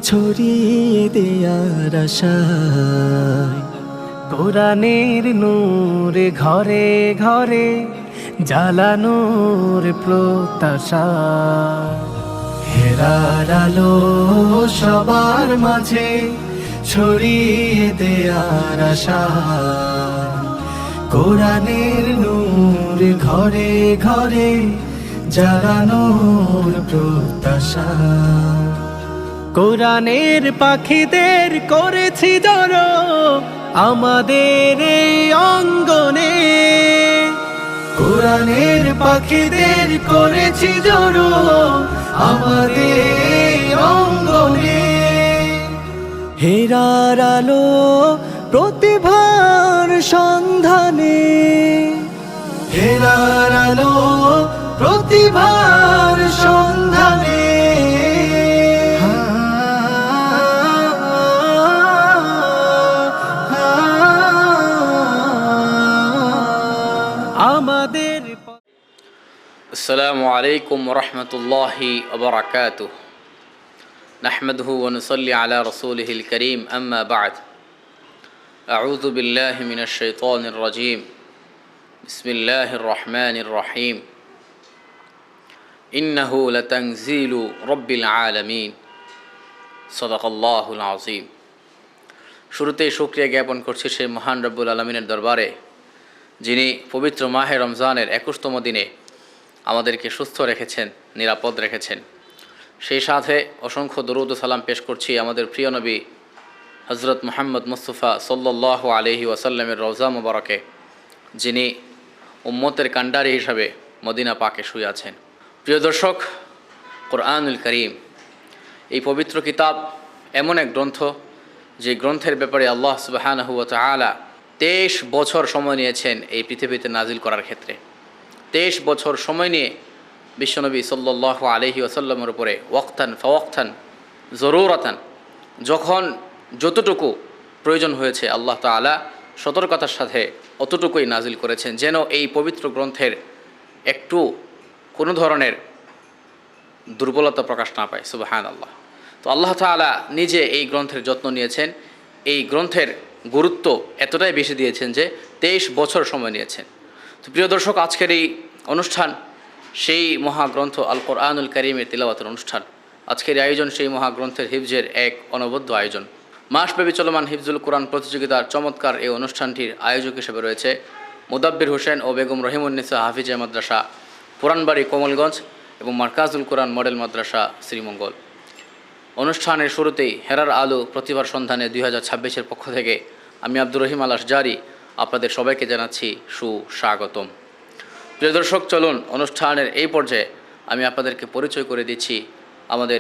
ছড়িয়ে দেয়ার আশায়, কোরআনের নূরে ঘরে ঘরে জ্বালানোর প্রত্যাশা। হেরার আলো সবার মাঝে ছড়িয়ে দেয়ার আশা, কোরআনের নূর ঘরে ঘরে জ্বালানোর প্রত্যাশা। কোরআনের পাখিদের করেছি জড়ো আমাদের এই অঙ্গনে, কোরআনের পাখিদের করেছি জড়ো আমাদের এই অঙ্গনে। হেরার আলো প্রতিভার সন্ধানে, হেরার আলো প্রতিভার সন্ধানে। আমাদের আসসালামু আলাইকুম ওয়া রাহমাতুল্লাহি ওয়া বারাকাতুহু। নাহমাদুহু ওয়া নুসাল্লি আলা রাসূলিহিল কারীম, আম্মা বা'দ। আউযু বিল্লাহি মিনাশ শাইতানির রাজীম। বিসমিল্লাহির রহমানির রহিম। ইন্নাহু লাতানজিলু রাব্বিল আলামিন। সাদাকাল্লাহুল আযীম। শুরুতেই শুকরিয়া জ্ঞাপন করছি সেই মহান রব্বুল আলামিনের দরবারে, যিনি পবিত্র মাহে রমজানের 21তম দিনে আমাদেরকে সুস্থ রেখেছেন, নিরাপদ রেখেছেন। সেই সাথে অসংখ্য দরুদ ও সালাম পেশ করছি আমাদের প্রিয় নবী হযরত মুহাম্মদ মুস্তাফা সাল্লাল্লাহু আলাইহি ওয়াসাল্লামের রওজা মুবারকে, যিনি উম্মতের কাণ্ডারি হিসাবে মদিনা পাকে শুয়ে আছেন। প্রিয় দর্শক, কোরআনুল কারীম এই পবিত্র কিতাব এমন এক গ্রন্থ, যে গ্রন্থের ব্যাপারে আল্লাহ সুবহানাহু ওয়া তাআলা 23 বছর সময় নিয়েছেন এই পৃথিবীতে নাজিল করার ক্ষেত্রে। 23 বছর সময় নিয়ে বিশ্বনবী সাল্লাল্লাহু আলাইহি ওয়াসাল্লামের উপরে ওয়াক্তান ফাওয়াক্তান জরুরাতান, যখন যতটুকু প্রয়োজন হয়েছে আল্লাহ তাআলা সতর্কতার সাথে অতটুকুই নাজিল করেছেন, যেন এই পবিত্র গ্রন্থের একটু কোনো ধরনের দুর্বলতা প্রকাশ না পায়। সুবহানাল্লাহ। তো আল্লাহ তাআলা নিজে এই গ্রন্থের যত্ন নিয়েছেন, এই গ্রন্থের গুরুত্ব এতটাই বেশি দিয়েছেন যে 23 বছর সময় নিয়েছেন। তো প্রিয় দর্শক, আজকের এই অনুষ্ঠান সেই মহাগ্রন্থ আল কোরআনুল কারীমের তিলাওয়াতের অনুষ্ঠান। আজকের এই আয়োজন সেই মহাগ্রন্থের হিফজের এক অনবদ্য আয়োজন। মাসব্যাপী চলমান হিফজুল কোরআন প্রতিযোগিতার চমৎকার এই অনুষ্ঠানটির আয়োজক হিসেবে রয়েছে মুদাব্বির হোসেন ও বেগম রহিমুন্নিসা হাফিজা মাদ্রাসা পুরানবাড়ি কোমলগঞ্জ এবং মারকাজুল কোরআন মডেল মাদ্রাসা শ্রীমঙ্গল। অনুষ্ঠানের শুরুতেই হেরার আলো প্রতিভার সন্ধানে 2026-এর পক্ষ থেকে আমি আব্দুর রহিম আল আশজারি আপনাদের সবাইকে জানাচ্ছি সুস্বাগতম। প্রিয় দর্শক, চলুন অনুষ্ঠানের এই পর্যায়ে আমি আপনাদেরকে পরিচয় করে দিচ্ছি আমাদের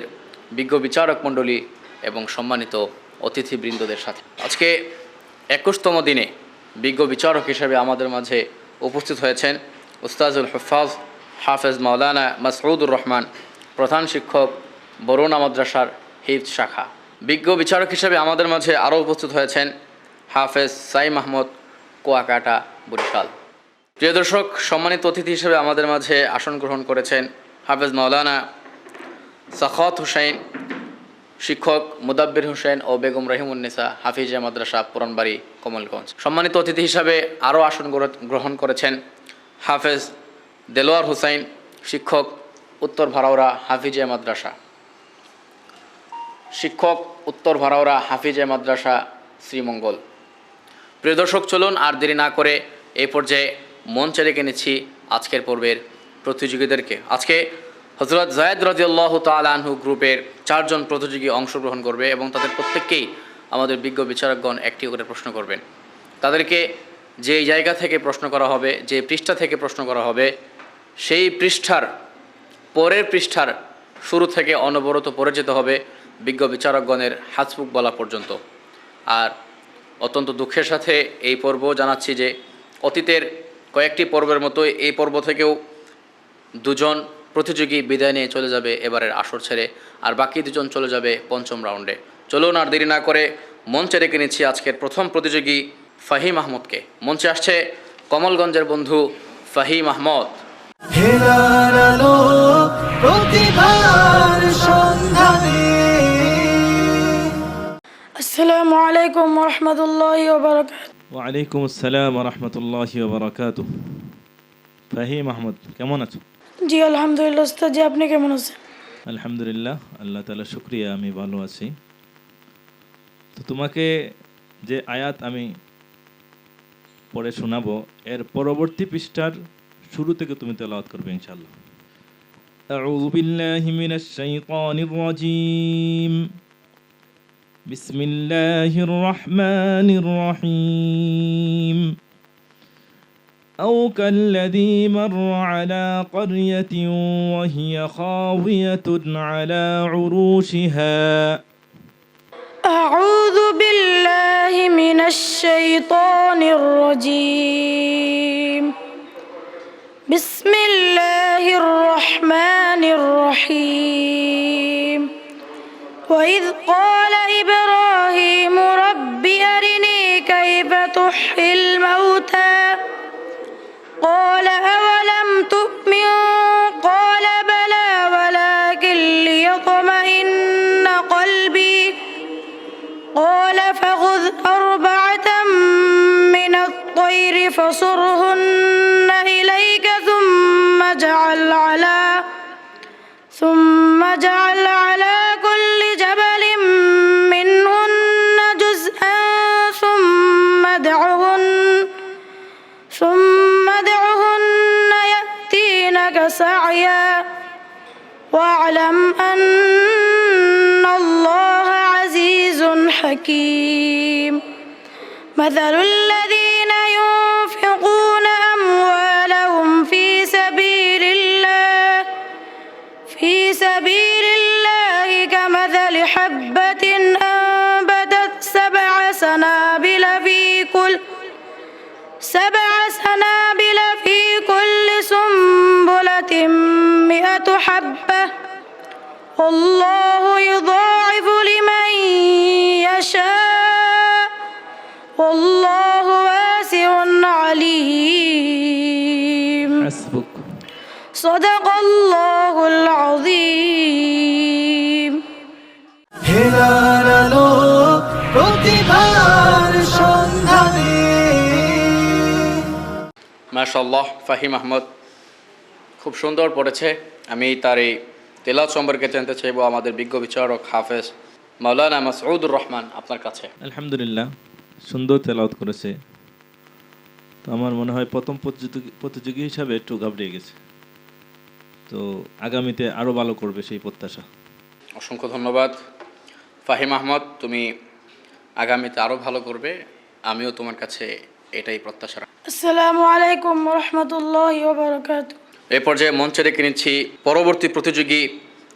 বিজ্ঞ বিচারক মণ্ডলী এবং সম্মানিত অতিথিবৃন্দদের সাথে। আজকে 21তম দিনে বিজ্ঞ বিচারক হিসেবে আমাদের মাঝে উপস্থিত হয়েছেন উস্তাজুল হুফাজ হাফেজ মাওলানা মাসউদুর রহমান, প্রধান শিক্ষক বরুণা মাদ্রাসার হিফজ শাখা। বিজ্ঞ বিচারক হিসেবে আমাদের মাঝে আরও উপস্থিত হয়েছেন হাফেজ সাইম আহমদ, কুয়াকাটা, বরিশাল। প্রিয় দর্শক, সম্মানিত অতিথি হিসেবে আমাদের মাঝে আসন গ্রহণ করেছেন হাফেজ মাওলানা সাখাওয়াত হোসেন, শিক্ষক মুদাব্বির হোসেন ও বেগম রহিমুন্নিসা হাফিজা মাদ্রাসা পুরানবাড়ি কমলগঞ্জ। সম্মানিত অতিথি হিসাবে আরও আসন গ্রহণ করেছেন হাফেজ দেলোয়ার হুসাইন, শিক্ষক উত্তর ভারাউরা হাফিজা মাদ্রাসা, শিক্ষক উত্তর ভারাউরা হাফিজা মাদ্রাসা শ্রীমঙ্গল। প্রিয় দর্শক, চলুন আর দেরি না করে এই পর্যায়ে মঞ্চে রেখে নিচ্ছি আজকের পর্বের প্রতিযোগীদেরকে। আজকে হযরত যায়েদ রাদিয়াল্লাহু তাআলা আনহু গ্রুপের 4 জন প্রতিযোগী অংশগ্রহণ করবে এবং তাদের প্রত্যেককেই আমাদের বিজ্ঞ বিচারকগণ একটি করে প্রশ্ন করবেন। তাদেরকে যে জায়গা থেকে প্রশ্ন করা হবে, যে পৃষ্ঠা থেকে প্রশ্ন করা হবে, সেই পৃষ্ঠার পরের পৃষ্ঠার শুরু থেকে অনবরত পড়ে যেতে হবে বিজ্ঞ বিচারকগণের হাসবুক বলা পর্যন্ত। আর অত্যন্ত দুঃখের সাথে এই পর্ব জানাচ্ছি যে অতীতের কয়েকটি পর্বের মতোই এই পর্ব থেকেও 2 জন প্রতিযোগী বিদায় নিয়ে চলে যাবে এবারের আসর ছেড়ে, আর বাকি 2 জন চলে যাবে 5ম রাউন্ডে। চলুন আর দেরি না করে মঞ্চে রেখে নিচ্ছি আজকের প্রথম প্রতিযোগী ফাহিম আহমদকে। মঞ্চে আসছে কমলগঞ্জের বন্ধু ফাহিম আহমদ। হেরার আলো প্রতিভার সন্ধানে, আসসালামু আলাইকুম রহমতুল্লাহি ওয়া বারাকাতুহু। ওয়ালাইকুম আসসালাম রহমতুল্লাহি ওবরাকাতু। ফাহিম আহমদ, কেমন আছো? জি আলহামদুলিল্লাহ ওস্তাদ, জি আপনি কেমন আছেন? আলহামদুলিল্লাহ, আল্লাহ তাআলা শুকরিয়া, আমি ভালো আছি। তো তোমাকে যে আয়াত আমি পড়ে শোনাবো, এর পরবর্তী পৃষ্ঠার শুরু থেকে তুমি তেলাওয়াত করবে ইনশাআল্লাহ। আউযু বিল্লাহি মিনাশ শাইতানির রাজীম। বিসমিল্লাহির রহমানির রহিম। أو كالذي مر على قرية وهي خاوية على عروشها أعوذ بالله من الشيطان الرجيم. بسم الله الرحمن الرحيم. وإذ قال إبراهيم رب أرني كيف تحيي الموتى قال أولم تؤمن قال بلى ولكن ليطمئن قلبي قال فخذ أربعة من الطير فصرهن إليك ثم اجعل على كل جبل منهن جزءا ثم ادعهن يأتينك سعيا واعلم أن الله عزيز حكيم. مثل الذين ينفقون أموالهم في سبيل الله كمثل حبة أنبتت سبع سنابل في كل سنبلة 100 حبة والله يضاعف لمن يشاء والله واسع عليم. حسبك. صدق الله العظيم. হেরার আলো প্রতিভার সন্ধানে। মাশাআল্লাহ, ফাহিম আহমদ খুব সুন্দর পড়েছে। আমি তার এই তেলাওয়াত সম্পর্কে জানতে চাইব আমাদের বিজ্ঞ বিচারক হাফেজ মাওলানা মাসউদুর রহমান আপনার কাছে। আলহামদুলিল্লাহ, সুন্দর তেলাওয়াত করেছে। তো আমার মনে হয় প্রথম প্রতিযোগী হিসাবে একটু ঘাবড়িয়ে গেছে, তো আগামীতে আরও ভালো করবে সেই প্রত্যাশা। অসংখ্য ধন্যবাদ ফাহিম আহমদ, তুমি আগামীতে আরও ভালো করবে, আমিও তোমার কাছে এটাই প্রত্যাশা রাখি। আসসালামু আলাইকুম রহমতুল্লাহি ওয়া বারাকাতুহু। এই পর্যায়ে মঞ্চে ডেকে নিচ্ছি পরবর্তী প্রতিযোগী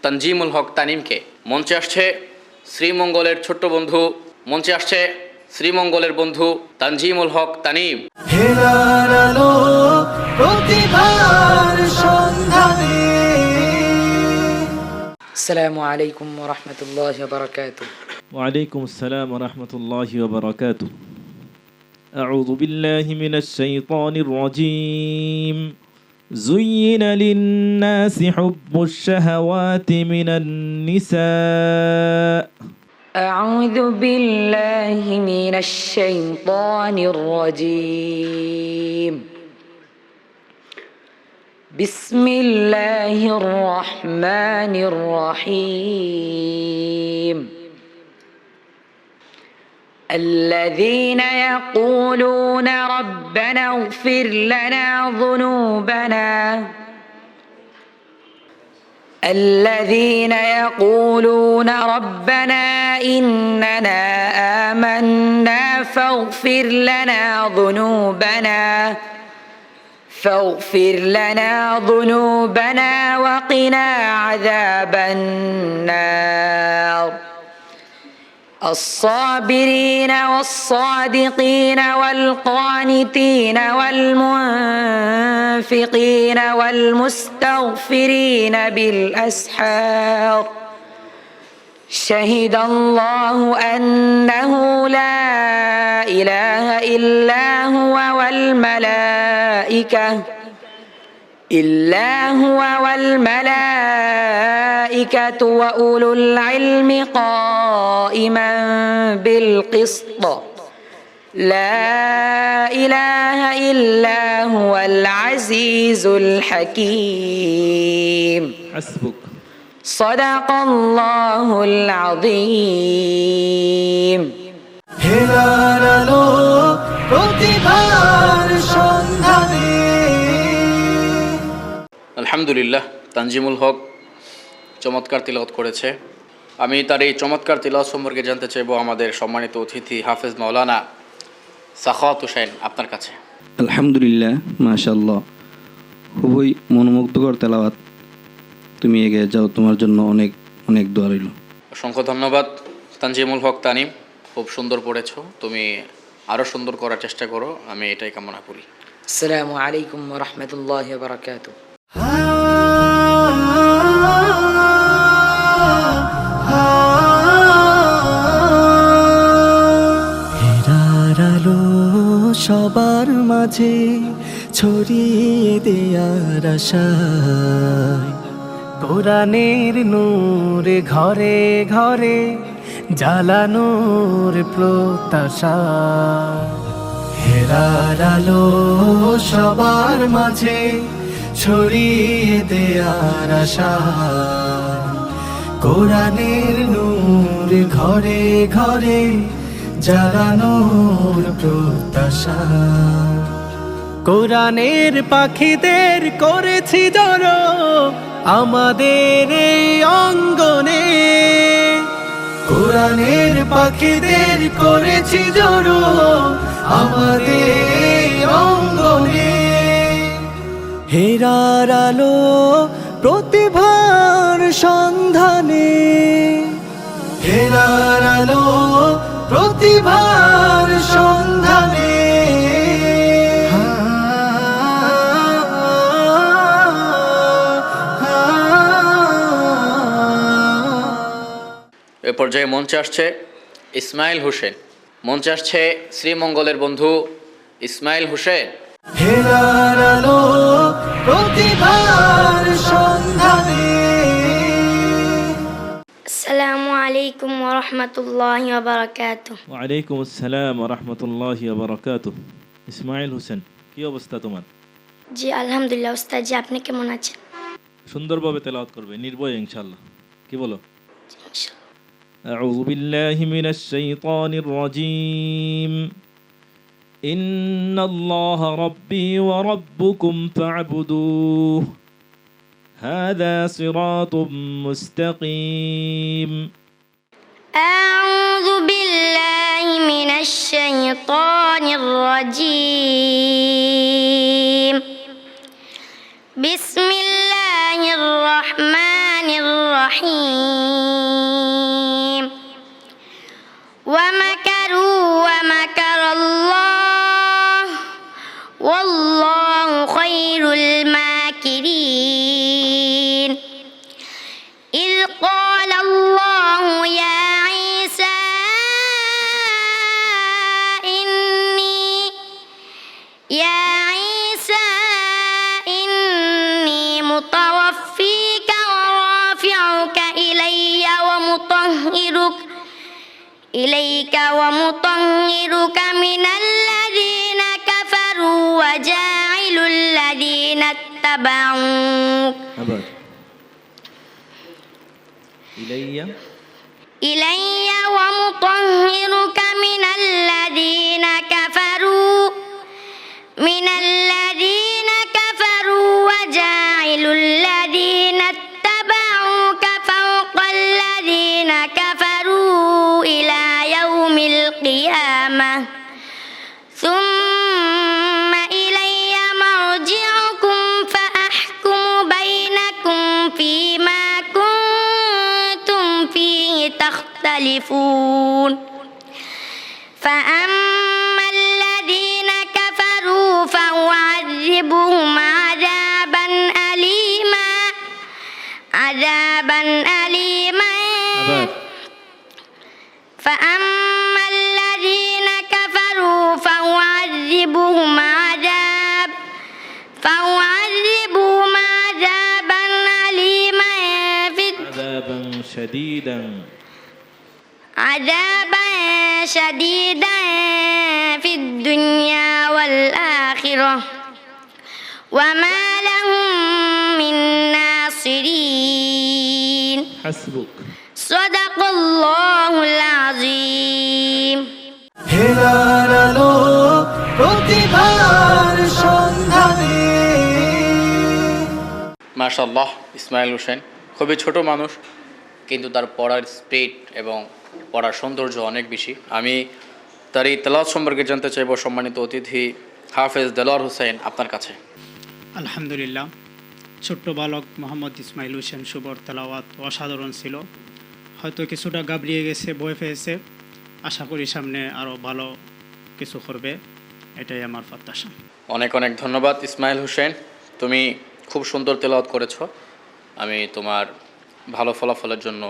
তানজিমুল হক তানিমকে। মঞ্চে আসছে শ্রীমঙ্গলের ছোট্ট বন্ধু, মঞ্চে আসছে শ্রীমঙ্গলের বন্ধু তানজিমুল হক তানিম। হেরার আলো প্রতিভার সন্ধানে। السلام عليكم ورحمة الله وبركاته. وعليكم السلام ورحمة الله وبركاته. أعوذ بالله من الشيطان الرجيم. زين للناس حب الشهوات من النساء. أعوذ بالله من الشيطان الرجيم. بسم الله الرحمن الرحيم. الذين يقولون ربنا اغفر لنا ذنوبنا الذين يقولون ربنا إننا آمنا فاغفر لنا ذنوبنا وقنا عذاب النار. الصابرين والصادقين والقانتين والمنفقين والمستغفرين بالأسحار. شهد الله أنه لا إله إلا هو والملائكة إلا هو والملائكة وأولو العلم قائما بالقسط لا إله إلا هو العزيز الحكيم حسبك صدق الله العظيم হেলার আলো প্রতিভার সন্ধানে আলহামদুলিল্লাহ, তানজিমুল হক চমৎকার তিলাওয়াত করেছে। আমি তার এই চমৎকার তিলাওয়াত সম্পর্কে জানতে চাইবো আমাদের সম্মানিত অতিথি হাফেজ মাওলানা সাখাওয়াত হোসেন আপনার কাছে। আলহামদুলিল্লাহ, মাশাআল্লাহ, খুবই মনোমুগ্ধকর তেলাওয়াত। তুমি এগিয়ে যাও, তোমার জন্য অনেক অনেক দোয়া রইল। অসংখ্য ধন্যবাদ তানজিমুল হক তানিম, খুব সুন্দর পড়েছো, তুমি আরও সুন্দর করার চেষ্টা করো, আমি এটাই কামনা করি। আসসালামু আলাইকুম ওয়া রাহমাতুল্লাহি ওয়া বারাকাতুহু। হেরার আলো সবার মাঝে ছড়িয়ে দেয়ার আশায়, কোরআনের নূর ঘরে ঘরে জ্বালানোর প্রত্যাশা। হেরার আলো সবার মাঝে ছড়িয়ে দেয়ার আশায়, কোরআনের নূর ঘরে ঘরে জ্বালানোর প্রত্যাশা। কোরআনের পাখিদের করেছি জড়ো আমাদের এই অঙ্গনে, কোরআনের পাখিদের করেছি জড়ো আমাদের এই অঙ্গনে। হেরার আলো প্রতিভার সন্ধানে, হেরার আলো প্রতিভার সন্ধানে। এ পর্যায়ে মঞ্চে আসছে ইসমাইল হোসেন, মঞ্চে আসছে শ্রীমঙ্গলের বন্ধু ইসমাইল হোসেন। হেরার আলো প্রতিভার সন্ধানে। আসসালামু আলাইকুম ওয়া রাহমাতুল্লাহি ওয়া বারাকাতুহু। ওয়ালাইকুম আসসালাম ওয়া রাহমাতুল্লাহি ওয়া বারাকাতুহু। ইসমাইল হোসেন, কি অবস্থা তোমার? জি আলহামদুলিল্লাহ উস্তাদ, জি আপনি কেমন আছেন? সুন্দরভাবে তেলাওয়াত করবে, নির্ভয়ে ইনশাআল্লাহ। কি বলো? أعوذ بالله من الشيطان الرجيم إن الله ربي وربكم فاعبدوه هذا صراط مستقيم أعوذ بالله من الشيطان الرجيم بسم الله الرحمن الرحيم ومكروا ومكر الله والله خير الماكرين إذ قال الله يا عيسى إني متوفيك ورافعك إليك ومطهرك من الذين كفروا وجاعل الذين اتبعوك إلي ومطهرك من الذين كفروا وجاعل الذين اتبعوك فوق الذين كفروا إلى يوم القيامة ثم إلي مرجعكم فأحكم بينكم فيما كنتم فيه تختلفون فأما الذين كفروا فأعذبهم عذابا أليما فأما الذين كفروا فأعذبهم شديدا عذابا شديدا في الدنيا والآخرة وما لهم من ناصرين حسبك صدق الله العظيم হেলার আলো প্রতিভার সন্ধানে। মাশাআল্লাহ, ইসমাইল হোসেন খুবই ছোট মানুষ, কিন্তু তার পড়ার স্পিড এবং পড়ার সৌন্দর্য অনেক বেশি। আমি তার এই তেলাওয়াত সম্পর্কে জানতে চাইব সম্মানিত অতিথি হাফেজ দেলোয়ার হোসেন আপনার কাছে। আলহামদুলিল্লাহ, ছোট্ট বালক মোহাম্মদ ইসমাইল হোসেন শুভর তেলাওয়াত অসাধারণ ছিল। হয়তো কিছুটা গাবড়িয়ে গেছে, ভয় পেয়েছে। আশা করি সামনে আরও ভালো কিছু করবে, এটাই আমার প্রত্যাশা। অনেক অনেক ধন্যবাদ ইসমাইল হোসেন, তুমি খুব সুন্দর তেলাওয়াত করেছো। আমি তোমার ভালো ফলাফলের জন্য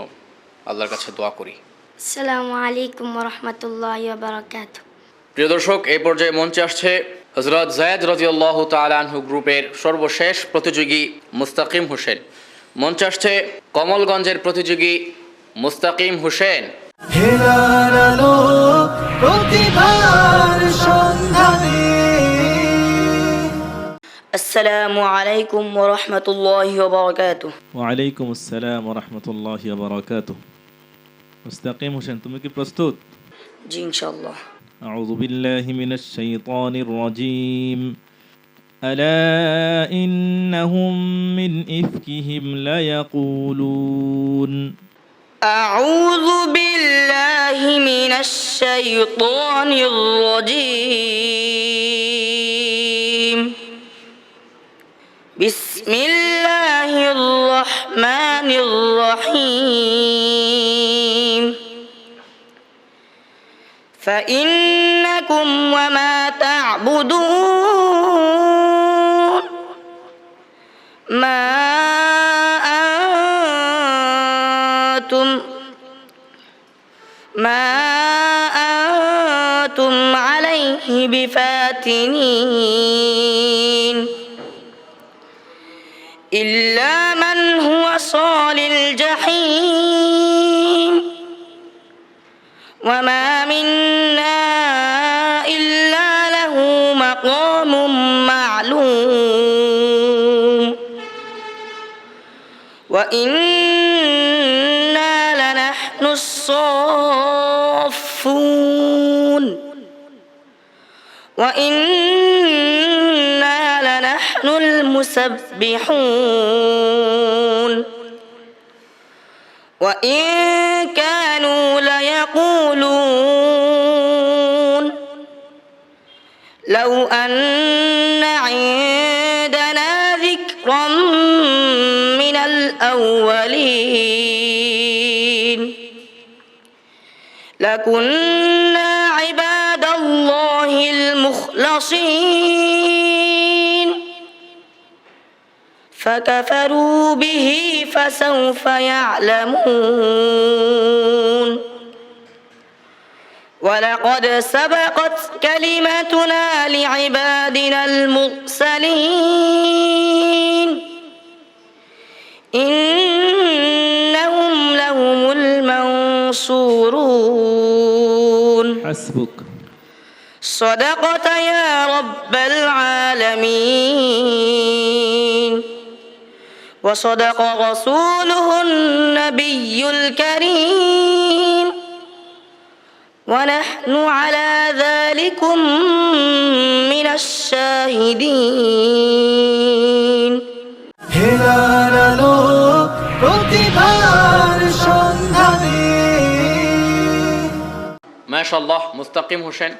আল্লাহর কাছে দোয়া করি। আসসালামু আলাইকুম ওয়া রাহমাতুল্লাহি ওয়া বারাকাতুহু। প্রিয় দর্শক, এই পর্যায়ে মঞ্চে আসছে হযরত যায়েদ রাদিয়াল্লাহু তাআলা আনহু গ্রুপের সর্বশেষ প্রতিযোগী মুস্তাকিম হোসেন। মঞ্চে আসছে কমলগঞ্জের প্রতিযোগী মুস্তাকিম হোসেন। হেলার আলো প্রতিভার সন্ধানে। আসসালামু আলাইকুম ওয়া রাহমাতুল্লাহি ওয়া বারাকাতুহু। ওয়ালাইকুম আসসালাম ওয়া রাহমাতুল্লাহি ওয়া বারাকাতুহু। মুস্তাকিম হোসেন, তুমি কি প্রস্তুত? জি ইনশাআল্লাহ। আউযু বিল্লাহি মিনাশ শাইতানির রাজীম। আলা ইন্নাহুম মিন ইফকিহিম লায়াকুলুন। أعوذ بالله من الشيطان الرجيم. بسم الله الرحمن الرحيم. فإنكم وما تعبدون ما أنتم عليه بفاتنين إلا من هو صال الجحيم وما منا إلا له مقام معلوم وإنا لنحن الصافون وإنا لنحن المسبحون وإن كانوا ليقولون لو أن عندنا ذكرا من الأولين لكنا عباد الله المخلصين فكفروا به فسوف يعلمون ولقد سبقت كلمتنا لعبادنا المرسلين إنهم لهم المنصورون حسبك صدقت يا رب العالمين وصدق رسوله النبي الكريم ونحن على ذلكم من الشاهدين হেলার আলো প্রতিভার সন্ধানে। মাশাআল্লাহ, মুস্তাকিম হোসেন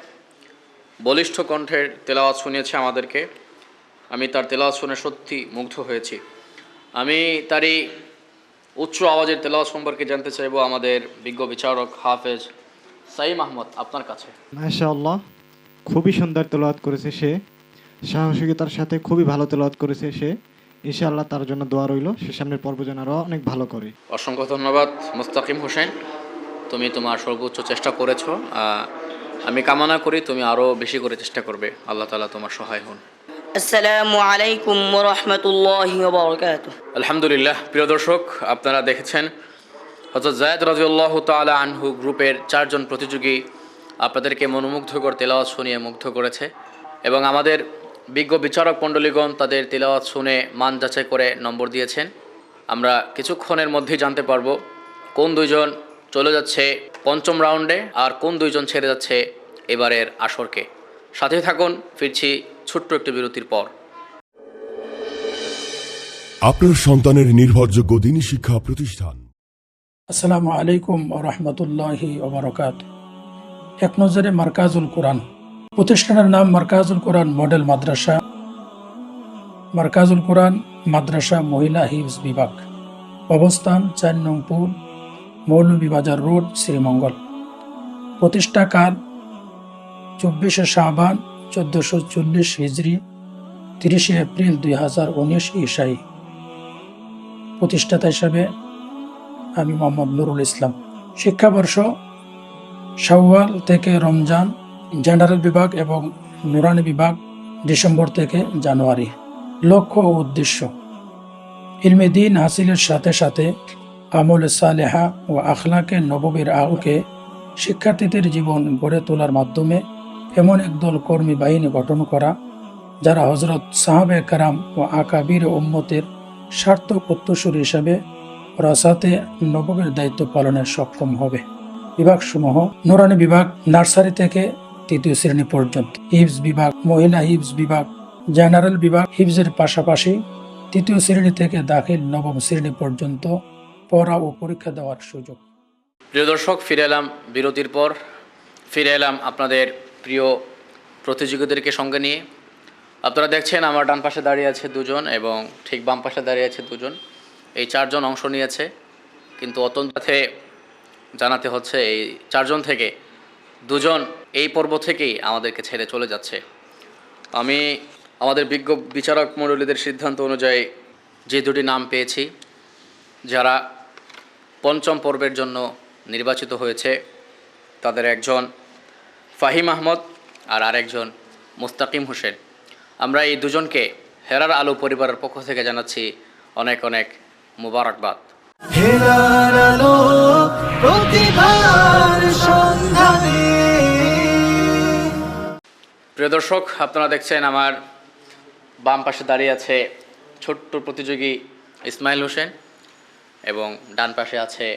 বলিষ্ঠ কণ্ঠের তেলাওয়াত শুনিয়েছে আমাদেরকে। আমি তার তেলাওয়াত শুনে সত্যি মুগ্ধ হয়েছি। আমি তার এই উচ্চ আওয়াজের তেলাওয়াত সম্পর্কে জানতে চাইব আমাদের বিজ্ঞ বিচারক হাফেজ সাইম আহমদ আপনার কাছে। মাশাআল্লাহ, খুবই সুন্দর তেলাওয়াত করেছে সে, সাহসিকতার সাথে খুবই ভালো তেলাওয়াত করেছে সে। ইনশাআল্লাহ তার জন্য দোয়া রইল, সে সামনের পর্ব যেন আরও অনেক ভালো করে। অসংখ্য ধন্যবাদ মুস্তাকিম হোসেন, তুমি তোমার সর্বোচ্চ চেষ্টা করেছো। আমি কামনা করি তুমি আরও বেশি করে চেষ্টা করবে। আল্লাহ তাআলা তোমার সহায় হন। আসসালামু আলাইকুম ওয়া রাহমাতুল্লাহি ওয়া বারাকাতুহু। আলহামদুলিল্লাহ, প্রিয় দর্শক, আপনারা দেখেছেন হযরত যায়েদ রাদিয়াল্লাহু তাআলা আনহু গ্রুপের 4 জন প্রতিযোগী আপনাদেরকে মনোমুগ্ধকর তেলাওয়াত শুনিয়ে মুগ্ধ করেছে এবং আমাদের বিজ্ঞ বিচারক মণ্ডলীগণ তাদের তেলাওয়াত শুনে মান যাচাই করে নম্বর দিয়েছেন। আমরা কিছুক্ষণের মধ্যেই জানতে পারবো কোন দুইজন চলে যাচ্ছে পঞ্চম রাউন্ডে আর কোন দুইজন ছেড়ে যাচ্ছে এবারের আসরকে। সাথে থাকুন, ফিরছি ছোট্ট একটি বিরতির পর। আপনার সন্তানের নির্ভরযোগ্য দিনী শিক্ষা প্রতিষ্ঠান। আসসালামু আলাইকুম ওয়া রাহমাতুল্লাহি ওয়া বারাকাতুহু। এক নজরে মারকাজুল কোরআন প্রতিষ্ঠানের নাম মারকাজুল কোরআন মডেল মাদ্রাসা, মারকাজুল কোরআন মাদ্রাসা মহিলা হিফজ বিভাগ, অবস্থান 4 নং পুল, মৌলভীবাজার রোড, শ্রীমঙ্গল। প্রতিষ্ঠাকাল 24শে শাবান 1440 হিজরি, 30শে এপ্রিল 2019 ঈশাই। প্রতিষ্ঠাতা হিসাবে আমি মোহাম্মদ নুরুল ইসলাম। শিক্ষাবর্ষ শাওয়াল থেকে রমজান, জেনারেল বিভাগ এবং নুরানি বিভাগ ডিসেম্বর থেকে জানুয়ারি। লক্ষ্য ও উদ্দেশ্য: ইলমে দ্বীন হাসিলের সাথে সাথে আমলে সালেহা ও আখলাকে নববীর আলোকে শিক্ষার্থীদের জীবন গড়ে তোলার মাধ্যমে এমন একদল কর্মী বাহিনী গঠন করা যারা হযরত সাহাবে কেরাম ও আকাবির উম্মতের সার্থক উত্তরসূরি হিসাবে রাসাতে নববীর দায়িত্ব পালনে সক্ষম হবে। বিভাগসমূহ: নুরানি বিভাগ নার্সারি থেকে 3য় শ্রেণী পর্যন্ত, হিফজ বিভাগ মহিলা হিফজ বিভাগ, জেনারেল বিভাগ হিফজের পাশাপাশি 3য় শ্রেণী থেকে দাখিল 9ম শ্রেণী পর্যন্ত পড়া ও পরীক্ষা দেওয়ার সুযোগ। প্রিয় দর্শক, ফিরে এলাম বিরতির পর। ফিরে এলাম আপনাদের প্রিয় প্রতিযোগীদেরকে সঙ্গে নিয়ে। আপনারা দেখছেন আমার ডান পাশে দাঁড়িয়ে আছে 2 জন এবং ঠিক বাম পাশে দাঁড়িয়ে আছে 2 জন। এই 4 জন অংশ নিয়েছে, কিন্তু অত্যন্ত জানাতে হচ্ছে এই 4 জন থেকে 2 জন এই পর্ব থেকেই আমাদেরকে ছেড়ে চলে যাচ্ছে। আমি আমাদের বিজ্ঞ বিচারক মণ্ডলীদের সিদ্ধান্ত অনুযায়ী যে 2টি নাম পেয়েছি যারা পঞ্চম পর্বের জন্য নির্বাচিত হয়েছে, তাদের একজন ফাহিম আহমদ আর আরেকজন মুস্তাকিম হোসেন। আমরা এই 2 জনকে হেরার আলো পরিবারের পক্ষ থেকে জানাচ্ছি অনেক অনেক মুবারকবাদ। হেরার আলো প্রতিভার সন্ধানে। প্রিয় দর্শক, আপনারা দেখছেন আমার বাম পাশে দাঁড়িয়ে আছে ছোট্ট প্রতিযোগী ইসমাইল হোসেন এবং ডান পাশে আছে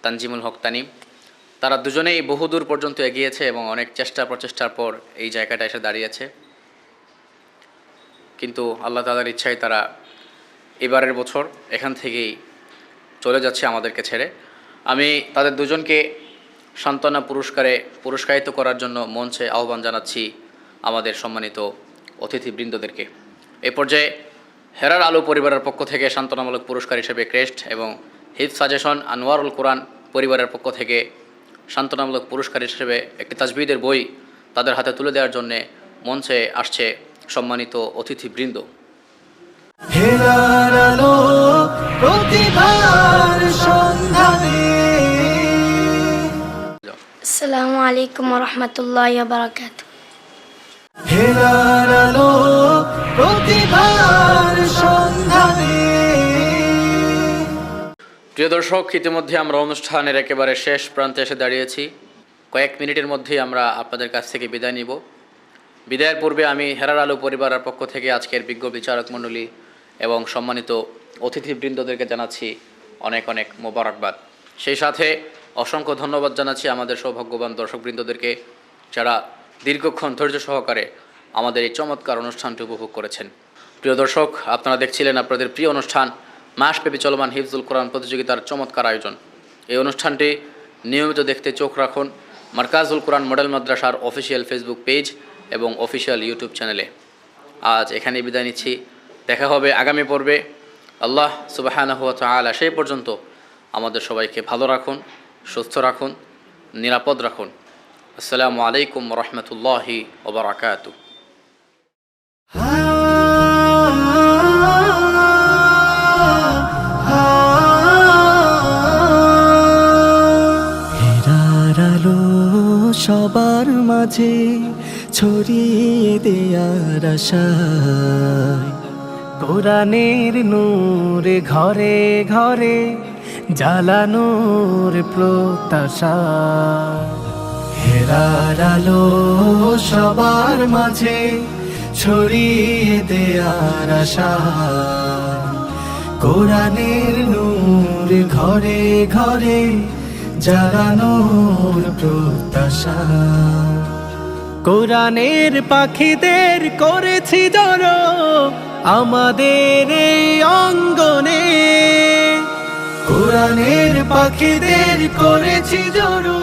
তানজিমুল হক তানিম। তারা দুজনেই বহুদূর পর্যন্ত এগিয়েছে এবং অনেক চেষ্টা প্রচেষ্টার পর এই জায়গাটা এসে দাঁড়িয়েছে, কিন্তু আল্লাহ তাআলার ইচ্ছায় তারা এবারের বছর এখান থেকেই চলে যাচ্ছে আমাদেরকে ছেড়ে। আমি তাদের 2 জনকে সান্ত্বনা পুরস্কারে পুরস্কারিত করার জন্য মঞ্চে আহ্বান জানাচ্ছি আমাদের সম্মানিত অতিথিবৃন্দদেরকে। এই পর্যায়ে হেরার আলো পরিবারের পক্ষ থেকে সান্ত্বনামূলক পুরস্কার হিসেবে ক্রেস্ট এবং হিফজ সাজেশন আনোয়ারুল কোরআন পরিবারের পক্ষ থেকে সান্ত্বনামূলক পুরস্কার হিসেবে একটি তাজবিদের বই তাদের হাতে তুলে দেওয়ার জন্যে মঞ্চে আসছে সম্মানিত অতিথিবৃন্দ। হেরার আলো প্রতিভার সন্ধানে। আসসালামু আলাইকুম ওয়া রাহমাতুল্লাহি ওয়া বারাকাতুহু। হেরার আলো প্রতিভার সন্ধানে। প্রিয় দর্শক, ইতিমধ্যে আমরা অনুষ্ঠানের একেবারে শেষ প্রান্তে এসে দাঁড়িয়েছি। কয়েক মিনিটের মধ্যেই আমরা আপনাদের কাছ থেকে বিদায় নিব। বিদায়ের পূর্বে আমি হেরার আলো পরিবারের পক্ষ থেকে আজকের বিজ্ঞ বিচারক মণ্ডলী এবং সম্মানিত অতিথিবৃন্দদেরকে জানাচ্ছি অনেক অনেক মোবারকবাদ। সেই সাথে অসংখ্য ধন্যবাদ জানাচ্ছি আমাদের সৌভাগ্যবান দর্শকবৃন্দদেরকে যারা দীর্ঘক্ষণ ধৈর্য সহকারে আমাদের এই চমৎকার অনুষ্ঠানটি উপভোগ করেছেন। প্রিয় দর্শক, আপনারা দেখছিলেন আপনাদের প্রিয় অনুষ্ঠান মাসব্যাপী চলমান হিফজুল কোরআন প্রতিযোগিতার চমৎকার আয়োজন। এই অনুষ্ঠানটি নিয়মিত দেখতে চোখ রাখুন মারকাজুল কোরআন মডেল মাদ্রাসার অফিসিয়াল ফেসবুক পেজ এবং অফিসিয়াল ইউটিউব চ্যানেলে। আজ এখানেই বিদায় নিচ্ছি, দেখা হবে আগামী পর্বে। আল্লাহ সুবহানাহু ওয়া তাআলা সেই পর্যন্ত আমাদের সবাইকে ভালো রাখুন, সুস্থ রাখুন, নিরাপদ রাখুন। আসসালামু আলাইকুম ওয়া রাহমাতুল্লাহি ওয়া বারাকাতুহু। হেরার আলো সবার মাঝে ছড়িয়ে দেয়ার আশায়, কোরআনের নূর ঘরে ঘরে জ্বালানোর প্রত্যাশা, হেরার আলো সবার মাঝে ছড়িয়ে দেয়ার আশা, কোরআনের নূর ঘরে ঘরে জ্বালানোর প্রত্যাশা। কোরআনের পাখিদের করেছি জড়ো আমাদের এই অঙ্গনে, কোরআনের পাখিদের করেছি জড়ো